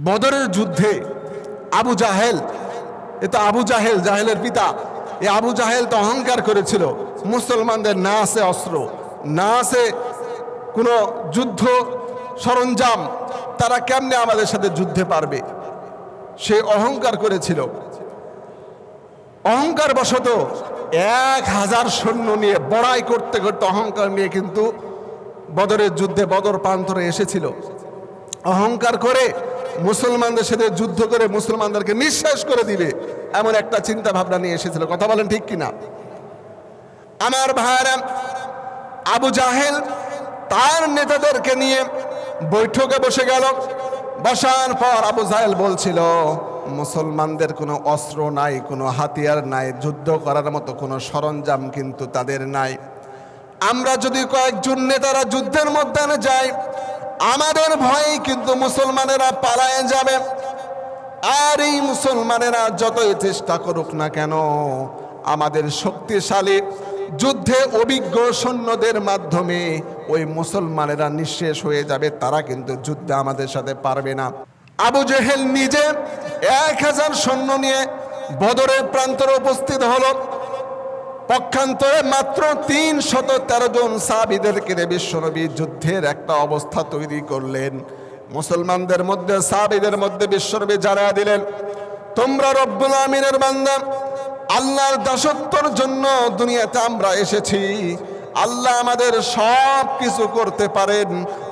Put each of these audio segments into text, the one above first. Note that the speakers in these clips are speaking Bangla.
বদরের যুদ্ধে আবু জাহেল, আবু জাহেল, জাহেলের পিতা, এই আবু জাহেল তো অহংকার করেছিল মুসলমানদের না আছে অস্ত্র, না আছে কোনো যুদ্ধ সরঞ্জাম, তারা কেমনে আমাদের সাথে যুদ্ধে পারবে, সে অহংকার করেছিল। অহংকার বশত 1000 সৈন্য নিয়ে বড়াই করতে করতে অহংকার নিয়ে কিন্তু বদরের যুদ্ধে বদর প্রান্তরে এসেছিল। অহংকার করে মুসলমানদের সাথে যুদ্ধ করে মুসলমানদেরকে নিঃশেষ করে দিবে এমন একটা চিন্তা ভাবনা নিয়ে এসেছিল। কথা বলেন ঠিক কিনা? আমার ভাইরা, আবু জাহেল তার নেতাদেরকে নিয়ে বৈঠকে বসে গেল। বসার পর আবু জাহেল বলছিল, মুসলমানদের কোনো অস্ত্র নাই, কোনো হাতিয়ার নাই, যুদ্ধ করার মতো কোনো সরঞ্জাম কিন্তু তাদের নাই। আমরা যদি কয়েকজন নেতারা যুদ্ধের মধ্যে যাই, আমাদের ভয়ে কিন্তু মুসলমানেরা পালায়ে যাবে। আর এই মুসলমানেরা যতই চেষ্টা করুক না কেন, আমাদের শক্তিশালী যুদ্ধে অভিজ্ঞ সৈন্যদের মাধ্যমে ওই মুসলমানেরা নিঃশেষ হয়ে যাবে, তারা কিন্তু যুদ্ধে আমাদের সাথে পারবে না। আবু জেহেল নিজে 1000 সৈন্য নিয়ে বদরের প্রান্তরে উপস্থিত হলো। পক্ষান্তরে মাত্র 313 জন সাহাবীদেরকে বিশ্বনবী যুদ্ধের একটা অবস্থা তৈরি করলেন। মুসলমানদের মধ্যে, সাহাবীদের মধ্যে বিশ্বনবী জানায়া দিলেন, তোমরা রব্বুল আমিনের বান্দা, আল্লাহর দাসত্বর জন্য দুনিয়াতে আমরা এসেছি। আল্লাহ আমাদের সব কিছু করতে পারেন,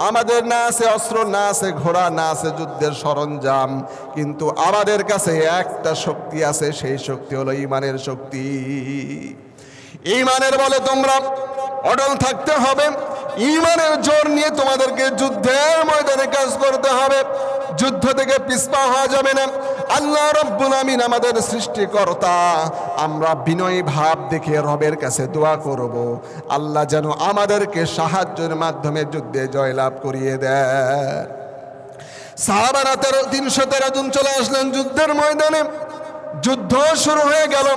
আমাদের না আছে অস্ত্র, না আছে ঘোড়া, না আছে যুদ্ধের সরঞ্জাম, কিন্তু আমাদের কাছে একটা শক্তি আছে, সেই শক্তি হলো ঈমানের শক্তি। ঈমানের বলে তোমরা অটল থাকতে হবে। ঈমানের জোর নিয়ে তোমাদেরকে যুদ্ধের ময়দানে কাজ করতে হবে, যুদ্ধ থেকে পিছপা হওয়া যাবে না। আল্লাহ রাব্বুল আমিন আমাদের সৃষ্টিকর্তা, আমরা বিনয়ী ভাব দেখে রবের কাছে দোয়া করব, আল্লাহ যেন আমাদেরকে সাহায্যের মাধ্যমে যুদ্ধে জয়লাভ করিয়ে দেয়। সাহাবারা 313 জন চলে আসলেন যুদ্ধের ময়দানে। যুদ্ধ শুরু হয়ে গেল।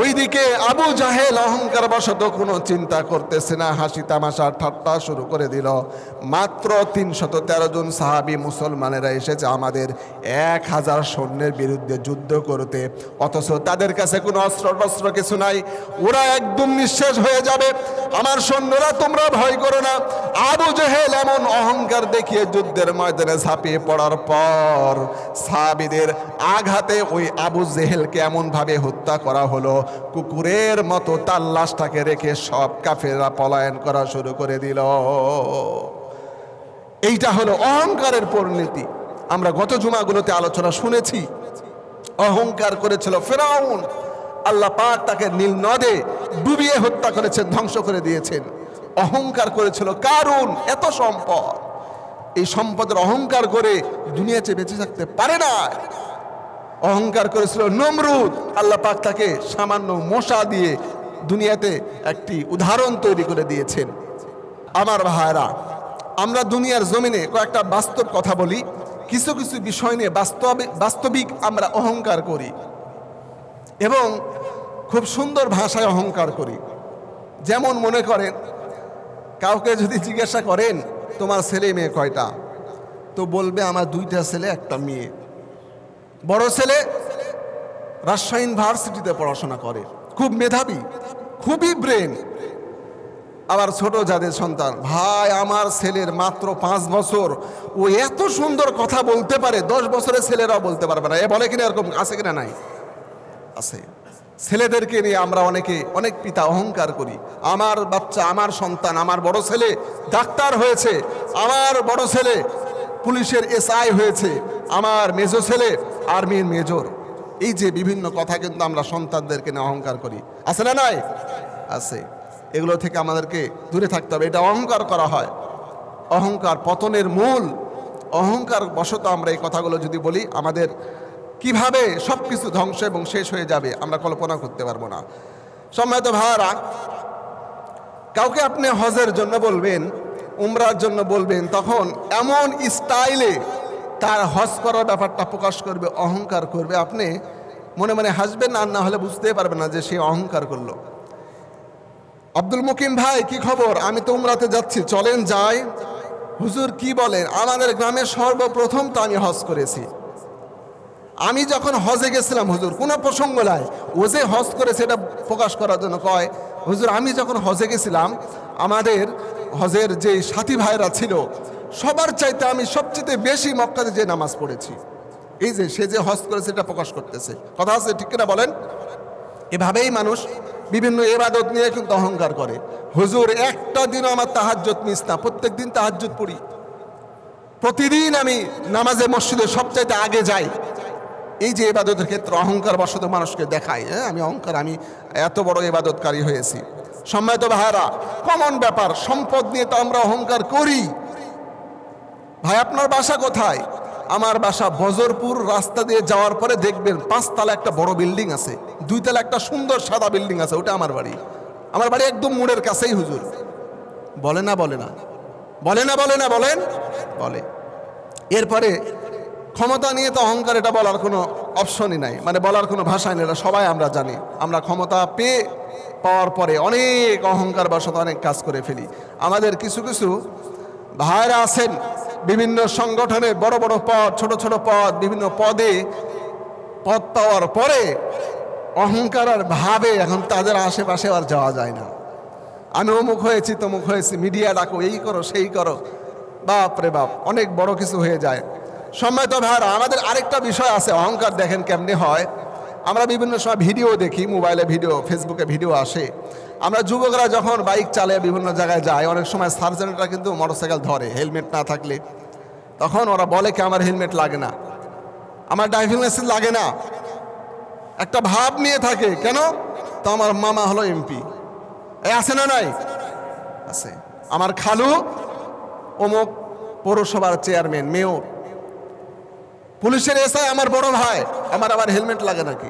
ওইদিকে আবু জাহেল অহংকার বশত কোনো চিন্তা করতেছে না, হাসি তামাশা ঠাট্টা শুরু করে দিল। মাত্র 313 জন সাহাবী মুসলমানেরা এসেছে আমাদের 1000 সৈন্যের বিরুদ্ধে যুদ্ধ করতে, অথচ তাদের কাছে কোনো অস্ত্র কিছু নাই, ওরা একদম নিঃশেষ হয়ে যাবে। আমার সৈন্যরা, তোমরা ভয় করো না। আবু জাহেল এমন অহংকার দেখিয়ে যুদ্ধের ময়দানে ঝাঁপিয়ে পড়ার পর সাহাবীদের আঘাতে ওই আবু জাহেলকে এমনভাবে হত্যা করা হলো, কুকুরের মতো তার লাশটাকে রেখে সব কাফেররা পলায়ন করা শুরু করে দিল। এইটা হলো অহংকারের পরিণতি। আমরা গত জুমাগুলোতে আলোচনা শুনেছি। অহংকার করেছিল ফেরাউন, আল্লাহ পাক তাকে নীল নদে ডুবিয়ে হত্যা করেছেন, ধ্বংস করে দিয়েছেন। অহংকার করেছিল কারুন, এত সম্পদ, এই সম্পদের অহংকার করে দুনিয়াতে বেঁচে থাকতে পারে না। অহংকার করেছিল নমরুদ, আল্লাহ পাক তাকে সামান্য মশা দিয়ে দুনিয়াতে একটি উদাহরণ তৈরি করে দিয়েছেন। আমার ভাইরা, আমরা দুনিয়ার জমিনে কয়েকটা বাস্তব কথা বলি। কিছু কিছু বিষয় নিয়ে বাস্তবিক আমরা অহংকার করি এবং খুব সুন্দর ভাষায় অহংকার করি। যেমন মনে করেন, কাউকে যদি জিজ্ঞাসা করেন তোমার ছেলে মেয়ে কয়টা, তো বলবে আমার 2টা ছেলে 1টা মেয়ে। বড় ছেলে রাজশাহী ইউনিভার্সিটিতে পড়াশোনা করে, খুব মেধাবী, খুবই ব্রেন। আবার ছোট যাদের সন্তান, ভাই আমার ছেলের মাত্র 5 বছর, ও এত সুন্দর কথা বলতে পারে, 10 বছরের ছেলেরাও বলতে পারবে না। এ বলে কিনা, এরকম আছে কিনা? নাই, আছে। ছেলেদেরকে নিয়ে আমরা অনেক পিতা অহংকার করি। আমার বাচ্চা, আমার সন্তান, আমার বড় ছেলে ডাক্তার হয়েছে, আমার বড় ছেলে পুলিশের এসআই হয়েছে, আমার মেজো ছেলে আর্মির মেজর। এই যে বিভিন্ন কথা কিন্তু আমরা সন্তানদেরকে নিয়ে অহংকার করি, আছে না? নাই, আছে। এগুলো থেকে আমাদেরকে দূরে থাকতে হবে। এটা অহংকার করা হয়, অহংকার পতনের মূল। অহংকার বশত আমরা এই কথাগুলো যদি বলি, আমাদের কিভাবে সব কিছু ধ্বংস এবং শেষ হয়ে যাবে আমরা কল্পনা করতে পারবো না। সম্মানিত ভাইরা, কাউকে আপনি হজের জন্য বলবেন, উমরার জন্য বলবেন, তখন এমন স্টাইলে তার হজ করার ব্যাপারটা প্রকাশ করবে, অহংকার করবে। আপনি মনে মনে হাসবেন, আর না হলে বুঝতেই পারবেন না যে সে অহংকার করলো। আব্দুল মুকিম ভাই, কি খবর? আমি তো উমরাতে যাচ্ছি, চলেন যাই। হুজুর কি বলেন? আমাদের গ্রামে সর্বপ্রথম তো আমি হজ করেছি। আমি যখন হজে গেছিলাম হুজুর, কোনো প্রসঙ্গ নাই, ও যে হজ করে সেটা প্রকাশ করার জন্য কয়, হুজুর আমি যখন হজে গেছিলাম আমাদের হজের যে সাথী ভাইরা ছিল সবার চাইতে আমি সবচেয়ে বেশি মক্কাতে যে নামাজ পড়েছি। এই যে সে যে হজ করেছে এটা প্রকাশ করতেছে, কথা আছে ঠিক কিনা বলেন? এভাবেই মানুষ বিভিন্ন ইবাদত নিয়ে কিন্তু অহংকার করে। হুজুর একটা দিনও আমার তাহাজ্জুদ মিস না, প্রত্যেক দিন তাহাজ্জুদ পড়ি, প্রতিদিন আমি নামাজে মসজিদে সবচাইতে আগে যাই। এই যে ইবাদতের ক্ষেত্রে অহংকার বশত মানুষকে দেখায়, হ্যাঁ আমি অহংকার, আমি এত বড় ইবাদতকারী হয়েছি। সম্মানিত ভাইরা, কমন ব্যাপার, সম্পদ নিয়ে তো আমরা অহংকার করি। ভাই আপনার বাসা কোথায়? আমার বাসা বজরপুর। রাস্তা দিয়ে যাওয়ার পরে দেখবেন 5 তলা একটা বড় বিল্ডিং আছে, 2 তলা একটা সুন্দর সাদা বিল্ডিং আছে, ওটা আমার বাড়ি। আমার বাড়ি একদম মোড়ের কাছেই হুজুর। বলে না বলে না বলে না বলে না বলেন বলে। এরপরে ক্ষমতা নিয়ে তো অহংকার, এটা বলার কোনো অপশনই নাই, মানে বলার কোনো ভাষাই নেই, এটা সবাই আমরা জানি। আমরা ক্ষমতা পাওয়ার পরে অনেক অহংকার বশত অনেক কাজ করে ফেলি। আমাদের কিছু কিছু ভাইরা আছেন বিভিন্ন সংগঠনে বড় বড় পদ, ছোট ছোট পদ, বিভিন্ন পদে পদ পাওয়ার পরে অহংকার আর ভাবে এখন তাদের আশেপাশে আর যাওয়া যায় না। আমি অমুক হয়েছি তমুক হয়েছি, মিডিয়া ডাকো, এই করো সেই করো, বাপ রে বাপ, অনেক বড় কিছু হয়ে যায়। সম্মানিত ভাইরা, আমাদের আরেকটা বিষয় আছে, অহংকার দেখেন কেমনে হয়। আমরা বিভিন্ন সময় ভিডিও দেখি, মোবাইলে ভিডিও, ফেসবুকে ভিডিও আসে। আমরা যুবকরা যখন বাইক চালিয়ে বিভিন্ন জায়গায় যায়, অনেক সময় সার্জেন্টরা কিন্তু মোটরসাইকেল ধরে হেলমেট না থাকলে, তখন ওরা বলে কি আমার হেলমেট লাগে না, আমার ড্রাইভিং লাইসেন্স লাগে না, একটা ভাব নিয়ে থাকে। কেন? তো আমার মামা হলো এমপি, আছে না নাই? আছে। আমার খালু অমুক পৌরসভার চেয়ারম্যান, মেয়র, পুলিশের এসআই আমার বড় ভাই, আমার আবার হেলমেট লাগে নাকি?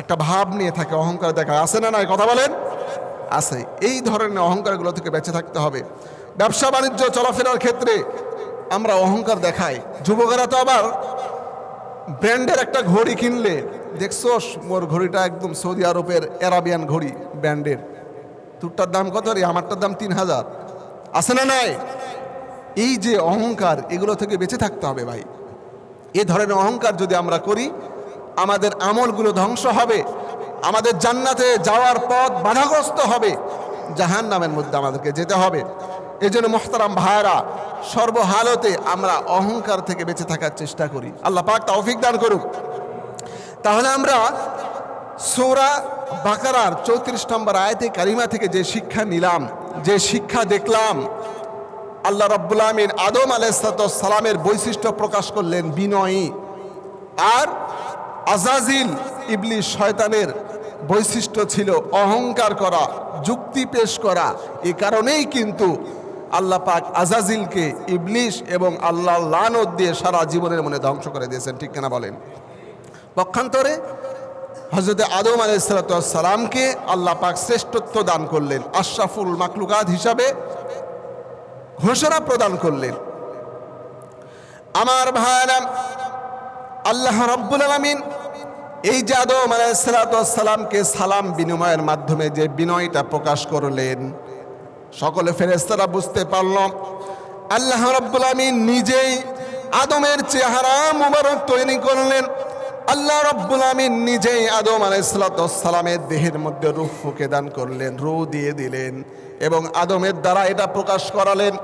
একটা ভাব নিয়ে থাকে, অহংকার দেখা, আছে না নাই? কথা বলেন, আছে। এই ধরনের অহংকারগুলো থেকে বেঁচে থাকতে হবে। ব্যবসা বাণিজ্য চলাফেরার ক্ষেত্রে আমরা অহংকার দেখাই। যুবকেরা তো আবার ব্র্যান্ডের একটা ঘড়ি কিনলে, দেখছো মোর ঘড়িটা একদম সৌদি আরবের অ্যারাবিয়ান ঘড়ি ব্র্যান্ডের, তোরটার দাম কত রে, আমারটার দাম 3000, আছে না নাই? এই যে অহংকার, এগুলো থেকে বেঁচে থাকতে হবে ভাই। এ ধরনের অহংকার যদি আমরা করি, আমাদের আমলগুলো ধ্বংস হবে, আমাদের জান্নাতে যাওয়ার পথ বাধাগ্রস্ত হবে, জাহান্নামের মধ্যে আমাদেরকে যেতে হবে। এই জন্য মুহতারাম ভাইরা, সর্বহালতে আমরা অহংকার থেকে বেঁচে থাকার চেষ্টা করি। আল্লাহ পাক তৌফিক দান করুক। তাহলে আমরা সূরা বাকারার 34 নম্বর আয়াতে কারিমা থেকে যে শিক্ষা নিলাম, যে শিক্ষা দেখলাম, আল্লাহ রাব্বুল আমিন আদম আলাইহিস সালামের বৈশিষ্ট্য প্রকাশ করলেন বিনয়ী, আর আজাজিল ইবলিস শয়তানের বৈশিষ্ট্য ছিল অহংকার করা, যুক্তি পেশ করা। এই কারণেই কিন্তু আল্লাহ পাক আজাজিলকে ইবলিস এবং আল্লাহর লানত দিয়ে সারা জীবনের মনে ধ্বংস করে দিয়েছেন, ঠিক কিনা বলেন? পক্ষান্তরে হযরত আদম আলাইহিস সালামকে আল্লাহ পাক শ্রেষ্ঠত্ব দান করলেন, আশরাফুল মাখলুকাত হিসাবে ঘোষণা প্রদান করলেন। আমার ভাইরা, আল্লাহ রাব্বুল আলামিন এই যে আদম আলাইহিস সালামকে সালাম বিনিময়ের মাধ্যমে যে বিনয়টা প্রকাশ করলেন, সকলে ফেরেশতারা বুঝতে পারল আল্লাহ রাব্বুল আলামিন নিজেই আদমের চেহারা মুবারক তৈরি করলেন। আল্লাহ রাব্বুল আমিন নিজেই আদম আলাইহিস সালামের দেহের মধ্যে রূহ ফুঁকে দান করলেন, রূহ দিয়ে দিলেন এবং আদমের দ্বারা এটা প্রকাশ করালেন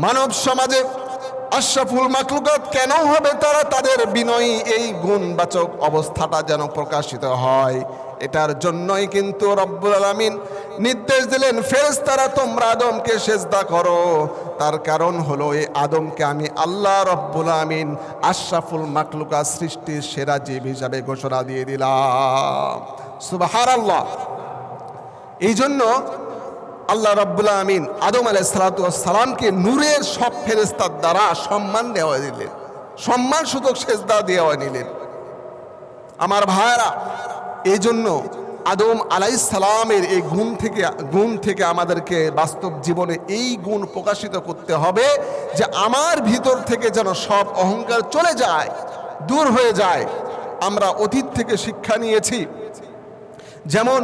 মানব সমাজে আশরাফুল মাখলুকাত কেন হবে তারা, তাদের বিনয়ী এই গুণবাচক অবস্থাটা যেন প্রকাশিত হয়। এটার জন্যই কিন্তু রব্বুল আলামিন নির্দেশ দিলেন, ফেরেশতারা তোমরা আদমকে সিজদা করো। তার কারণ হলো এই আদমকে আমি আল্লাহ রব্বুল আমিন আশরাফুল মাখলুকাত, সৃষ্টির সেরা জীব হিসাবে ঘোষণা দিয়ে দিলাম। সুবহানাল্লাহ। এই জন্য আল্লাহ রাব্বুল আমিন আদম আলাইহিস সালামকে নূরের সব ফেরেশতার দ্বারা সম্মান দেওয়া দিলেন, সম্মান সুযোগ সিজদা দেওয়া নিলেন। আমার ভাইরা, এই জন্য আদম আলাইহিস সালামের এই গুণ থেকে আমাদেরকে বাস্তব জীবনে এই গুণ প্রকাশিত করতে হবে যে আমার ভিতর থেকে যেন সব অহংকার চলে যায়, দূর হয়ে যায়। আমরা অতীত থেকে শিক্ষা নিয়েছি, যেমন